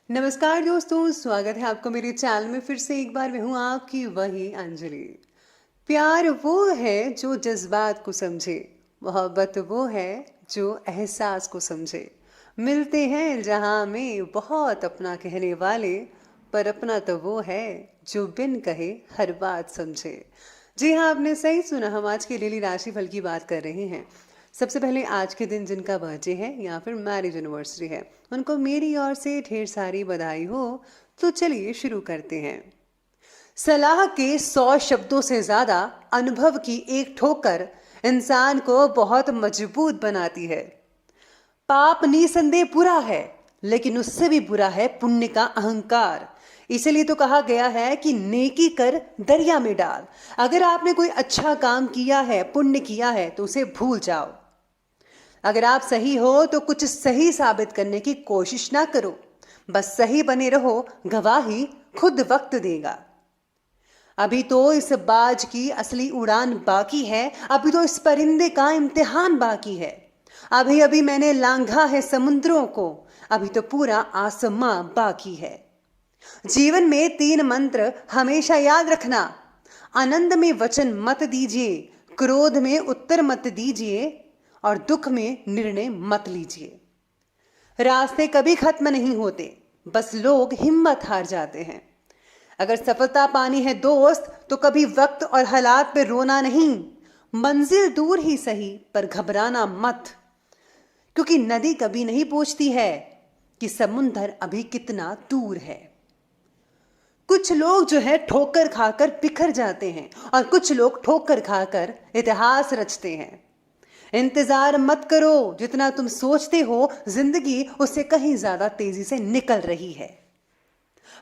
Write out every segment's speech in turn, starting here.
नमस्कार दोस्तों, स्वागत है आपको मेरे चैनल में। फिर से एक बार मैं हूँ आपकी वही अंजलि। प्यार वो है जो जज्बात को समझे, मोहब्बत वो है जो एहसास को समझे। मिलते हैं जहाँ में बहुत अपना कहने वाले, पर अपना तो वो है जो बिन कहे हर बात समझे। जी हाँ, आपने सही सुना। हम आज की डेली राशिफल की बात कर रहे हैं। सबसे पहले आज के दिन जिनका बर्थडे है या फिर मैरिज एनिवर्सरी है, उनको मेरी ओर से ढेर सारी बधाई हो। तो चलिए शुरू करते हैं। सलाह के 100 शब्दों से ज्यादा अनुभव की एक ठोकर इंसान को बहुत मजबूत बनाती है। पाप निसंदेह बुरा है, लेकिन उससे भी बुरा है पुण्य का अहंकार। इसलिए तो कहा गया है कि नेकी कर दरिया में डाल। अगर आपने कोई अच्छा काम किया है, पुण्य किया है, तो उसे भूल जाओ। अगर आप सही हो तो कुछ सही साबित करने की कोशिश ना करो, बस सही बने रहो। गवाही खुद वक्त देगा। अभी तो इस बाज की असली उड़ान बाकी है, अभी तो इस परिंदे का इम्तिहान बाकी है। अभी अभी मैंने लांघा है समुद्रों को, अभी तो पूरा आसमां बाकी है। जीवन में 3 मंत्र हमेशा याद रखना। आनंद में वचन मत दीजिए, क्रोध में उत्तर मत दीजिए, और दुख में निर्णय मत लीजिए। रास्ते कभी खत्म नहीं होते, बस लोग हिम्मत हार जाते हैं। अगर सफलता पानी है दोस्त, तो कभी वक्त और हालात पे रोना नहीं। मंजिल दूर ही सही, पर घबराना मत, क्योंकि नदी कभी नहीं पूछती है कि समुंदर अभी कितना दूर है। कुछ लोग जो है ठोकर खाकर बिखर जाते हैं, और कुछ लोग ठोकर खाकर इतिहास रचते हैं। इंतजार मत करो, जितना तुम सोचते हो जिंदगी उससे कहीं ज्यादा तेजी से निकल रही है।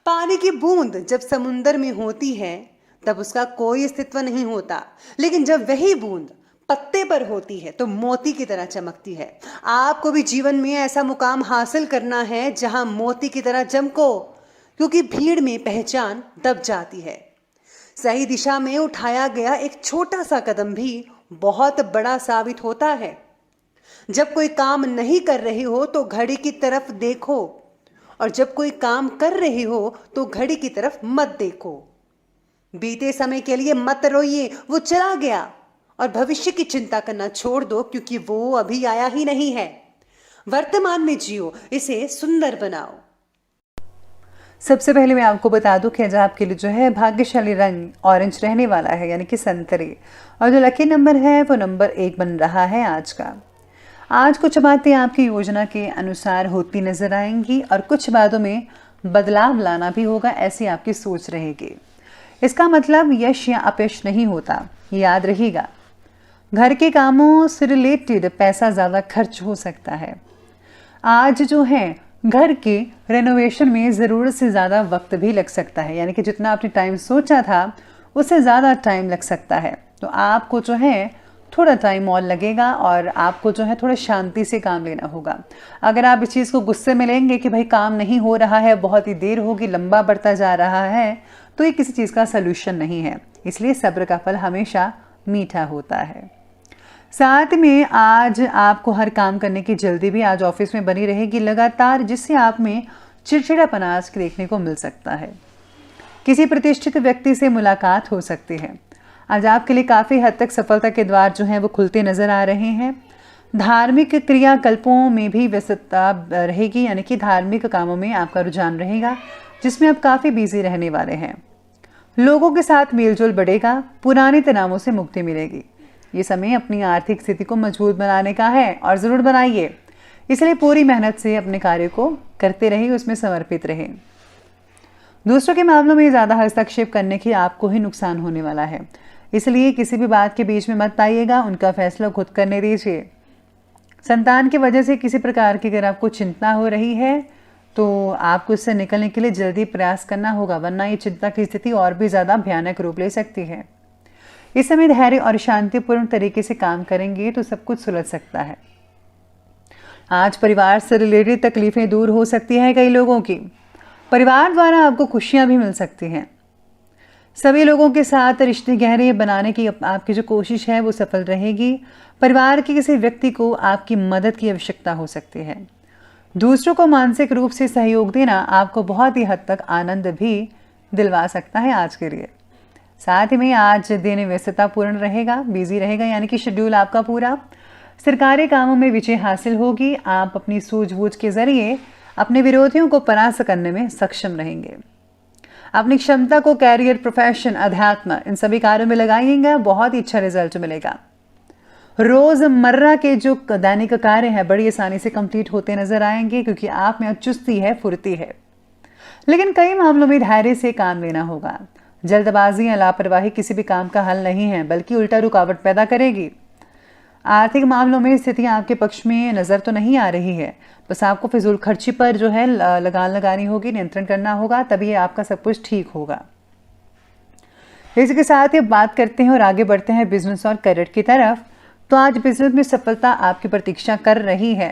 पानी की बूंद जब समुंदर में होती है तब उसका कोई अस्तित्व नहीं होता, लेकिन जब वही बूंद पत्ते पर होती है तो मोती की तरह चमकती है। आपको भी जीवन में ऐसा मुकाम हासिल करना है जहां मोती की तरह चमको, क्योंकि भीड़ में पहचान दब जाती है। सही दिशा में उठाया गया एक छोटा सा कदम भी बहुत बड़ा साबित होता है। जब कोई काम नहीं कर रहे हो तो घड़ी की तरफ देखो, और जब कोई काम कर रहे हो तो घड़ी की तरफ मत देखो। बीते समय के लिए मत रोइए, वो चला गया। और भविष्य की चिंता करना छोड़ दो, क्योंकि वो अभी आया ही नहीं है। वर्तमान में जियो, इसे सुंदर बनाओ। सबसे पहले मैं आपको बता दूं कि आज आपके लिए जो है भाग्यशाली रंग ऑरेंज रहने वाला है, यानी कि संतरे। और जो लकी नंबर है वो नंबर 1 बन रहा है आज का। आज कुछ बातें आपकी योजना के अनुसार होती नजर आएंगी, और कुछ बातों में बदलाव लाना भी होगा, ऐसी आपकी सोच रहेगी। इसका मतलब यश या अपयश नहीं होता, याद रहिएगा। घर के कामों से रिलेटेड पैसा ज़्यादा खर्च हो सकता है। आज जो है घर के रेनोवेशन में ज़रूरत से ज़्यादा वक्त भी लग सकता है, यानी कि जितना आपने टाइम सोचा था उससे ज़्यादा टाइम लग सकता है। तो आपको जो है थोड़ा टाइम और लगेगा, और आपको जो है थोड़ा शांति से काम लेना होगा। अगर आप इस चीज़ को गुस्से में लेंगे कि भाई काम नहीं हो रहा है, बहुत ही देर होगी, लंबा बढ़ता जा रहा है, तो ये किसी चीज़ का सलूशन नहीं है। इसलिए सब्र का फल हमेशा मीठा होता है। साथ में आज आपको हर काम करने की जल्दी भी आज ऑफिस में बनी रहेगी लगातार, जिससे आप में चिड़चिड़ापना आज देखने को मिल सकता है। किसी प्रतिष्ठित व्यक्ति से मुलाकात हो सकती है। आज आपके लिए काफ़ी हद तक सफलता के द्वार जो हैं वो खुलते नजर आ रहे हैं। धार्मिक क्रियाकल्पों में भी व्यस्तता रहेगी, यानी कि धार्मिक कामों में आपका रुझान रहेगा, जिसमें आप काफ़ी बिजी रहने वाले हैं। लोगों के साथ मेलजोल बढ़ेगा, पुराने तनावों से मुक्ति मिलेगी। ये समय अपनी आर्थिक स्थिति को मजबूत बनाने का है, और ज़रूर बनाइए। इसलिए पूरी मेहनत से अपने कार्य को करते रहिए, उसमें समर्पित रहें। दूसरों के मामलों में ज़्यादा हस्तक्षेप करने की आपको ही नुकसान होने वाला है, इसलिए किसी भी बात के बीच में मत आइएगा, उनका फैसला खुद करने दीजिए। संतान की वजह से किसी प्रकार की अगर आपको चिंता हो रही है तो आपको इससे निकलने के लिए जल्दी प्रयास करना होगा, वरना ये चिंता की स्थिति और भी ज़्यादा भयानक रूप ले सकती है। इस समय धैर्य और शांतिपूर्ण तरीके से काम करेंगे तो सब कुछ सुलझ सकता है। आज परिवार से रिलेटेड तकलीफें दूर हो सकती हैं कई लोगों की। परिवार द्वारा आपको खुशियां भी मिल सकती हैं। सभी लोगों के साथ रिश्ते गहरे बनाने की आपकी जो कोशिश है वो सफल रहेगी। परिवार के किसी व्यक्ति को आपकी मदद की आवश्यकता हो सकती है। दूसरों को मानसिक रूप से सहयोग देना आपको बहुत ही हद तक आनंद भी दिलवा सकता है आज के लिए। साथ ही में आज दिन व्यस्ततापूर्ण रहेगा, बिजी रहेगा, यानी कि शेड्यूल आपका पूरा। सरकारी कामों में विजय हासिल होगी। आप अपनी सूझबूझ के जरिए अपने विरोधियों को परास्त करने में सक्षम रहेंगे। अपनी क्षमता को कैरियर, प्रोफेशन, अध्यात्म इन सभी कार्यों में लगाइएगा, बहुत ही अच्छा रिजल्ट मिलेगा। रोजमर्रा के जो दैनिक कार्य हैं बड़ी आसानी से कंप्लीट होते नजर आएंगे, क्योंकि आप में चुस्ती है, फुर्ती है। लेकिन कई मामलों में धैर्य से काम लेना होगा। जल्दबाजी या लापरवाही किसी भी काम का हल नहीं है, बल्कि उल्टा रुकावट पैदा करेगी। आर्थिक मामलों में स्थितियां आपके पक्ष में नजर तो नहीं आ रही है, बस आपको फिजूल खर्ची पर जो है लगान लगानी होगी, नियंत्रण करना होगा, तभी आपका सब कुछ ठीक होगा। इसके साथ ही बात करते हैं और आगे बढ़ते हैं बिजनेस और करियर की तरफ। तो आज बिजनेस में सफलता आपकी प्रतीक्षा कर रही है।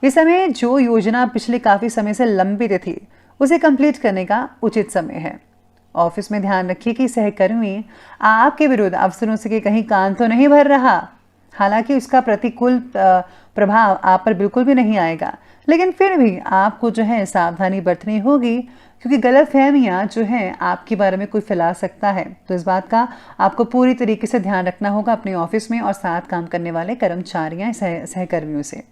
इस समय जो योजना पिछले काफी समय से लंबित थी, उसे कंप्लीट करने का उचित समय है। ऑफिस में ध्यान रखिए कि सहकर्मी आपके विरुद्ध अफसरों से कहीं कान तो नहीं भर रहा। हालांकि उसका प्रतिकूल प्रभाव आप पर बिल्कुल भी नहीं आएगा, लेकिन फिर भी आपको जो है सावधानी बरतनी होगी, क्योंकि गलतफहमियां जो हैं आपके बारे में कोई फैला सकता है। तो इस बात का आपको पूरी तरीके से ध्यान रखना होगा अपने ऑफिस में और साथ काम करने वाले कर्मचारियों, सहकर्मियों से।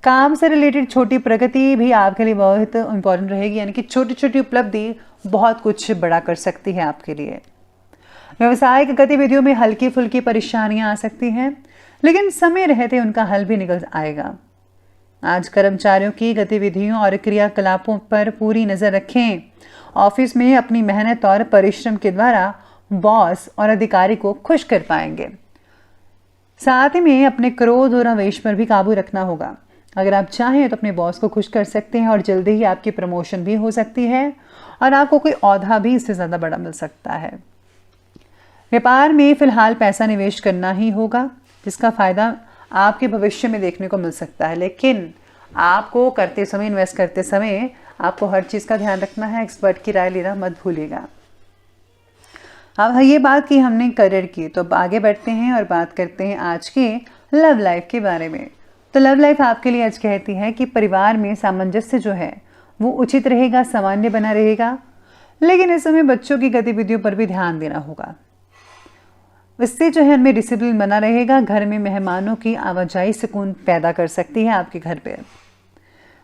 काम से रिलेटेड छोटी प्रगति भी आपके लिए बहुत इंपॉर्टेंट रहेगी, यानी कि छोटी छोटी उपलब्धि बहुत कुछ बड़ा कर सकती है आपके लिए। व्यवसायिक गतिविधियों में हल्की फुल्की परेशानियां आ सकती हैं, लेकिन समय रहते उनका हल भी निकल आएगा। आज कर्मचारियों की गतिविधियों और क्रियाकलापों पर पूरी नजर रखें। ऑफिस में अपनी मेहनत और परिश्रम के द्वारा बॉस और अधिकारी को खुश कर पाएंगे। साथ ही में अपने क्रोध और आवेश पर भी काबू रखना होगा। अगर आप चाहें तो अपने बॉस को खुश कर सकते हैं और जल्दी ही आपकी प्रमोशन भी हो सकती है और आपको कोई औहदा भी इससे ज़्यादा बड़ा मिल सकता है। व्यापार में फिलहाल पैसा निवेश करना ही होगा, जिसका फायदा आपके भविष्य में देखने को मिल सकता है। लेकिन आपको करते समय, इन्वेस्ट करते समय आपको हर चीज़ का ध्यान रखना है। एक्सपर्ट की राय लेना मत भूलिएगा। अब ये बात की हमने करियर की, तो अब आगे बढ़ते हैं और बात करते हैं आज के लव लाइफ के बारे में। तो लव लाइफ आपके लिए आज कहती है कि परिवार में सामंजस्य जो है वो उचित रहेगा, सामान्य बना रहेगा, लेकिन इस समय बच्चों की गतिविधियों पर भी ध्यान देना होगा। इससे जो है उनमें डिसिप्लिन बना रहेगा। घर में मेहमानों की आवाजाही सुकून पैदा कर सकती है आपके घर पे।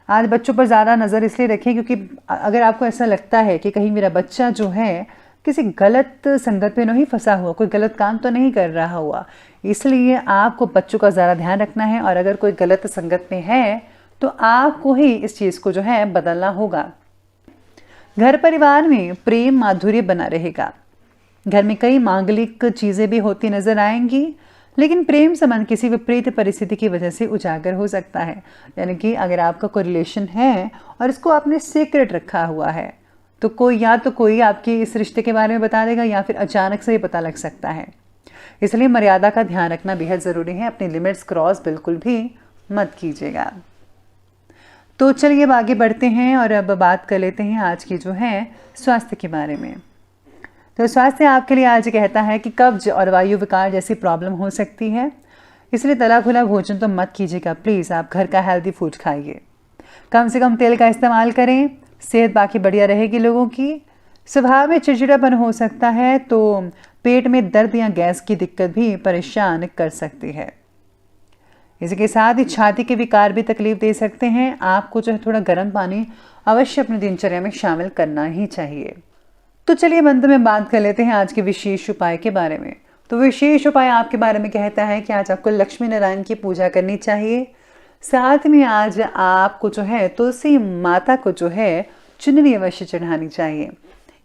आज बच्चों पर ज़्यादा नज़र इसलिए रखें क्योंकि अगर आपको ऐसा लगता है कि कहीं मेरा बच्चा जो है किसी गलत संगत में नहीं फंसा हुआ, कोई गलत काम तो नहीं कर रहा हुआ, इसलिए आपको बच्चों का ज़्यादा ध्यान रखना है। और अगर कोई गलत संगत में है तो आपको ही इस चीज़ को जो है बदलना होगा। घर परिवार में प्रेम माधुर्य बना रहेगा। घर में कई मांगलिक चीज़ें भी होती नजर आएंगी, लेकिन प्रेम संबंध किसी विपरीत परिस्थिति की वजह से उजागर हो सकता है। यानी कि अगर आपका कोई रिलेशन है और इसको आपने सीक्रेट रखा हुआ है, तो कोई आपके इस रिश्ते के बारे में बता देगा या फिर अचानक से ही पता लग सकता है। इसलिए मर्यादा का ध्यान रखना बेहद ज़रूरी है। अपनी लिमिट्स क्रॉस बिल्कुल भी मत कीजिएगा। तो चलिए अब आगे बढ़ते हैं और अब बात कर लेते हैं आज की जो है स्वास्थ्य के बारे में। तो स्वास्थ्य आपके लिए आज कहता है कि कब्ज और वायु विकार जैसी प्रॉब्लम हो सकती है, इसलिए तला खुला भोजन तो मत कीजिएगा। प्लीज़ आप घर का हेल्दी फूड खाइए, कम से कम तेल का इस्तेमाल करें। सेहत बाकी बढ़िया रहेगी लोगों की। स्वभाव में चिड़चिड़ापन हो सकता है, तो पेट में दर्द या गैस की दिक्कत भी परेशान कर सकती है। इसके साथ ही छाती के विकार भी तकलीफ दे सकते हैं। आपको जो है थोड़ा गर्म पानी अवश्य अपनी दिनचर्या में शामिल करना ही चाहिए। तो चलिए अंत में बात कर लेते हैं आज के विशेष उपाय के बारे में। तो विशेष उपाय आपके बारे में कहता है कि आज आपको लक्ष्मी नारायण की पूजा करनी चाहिए। साथ में आज आपको जो है तुलसी माता को जो है चुनरी अवश्य चढ़ानी चाहिए।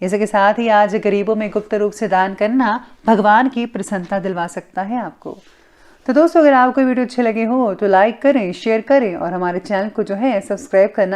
इसके साथ ही आज गरीबों में गुप्त रूप से दान करना भगवान की प्रसन्नता दिलवा सकता है आपको। तो दोस्तों, अगर आपको वीडियो अच्छे लगे हो तो लाइक करें, शेयर करें और हमारे चैनल को जो है सब्सक्राइब करना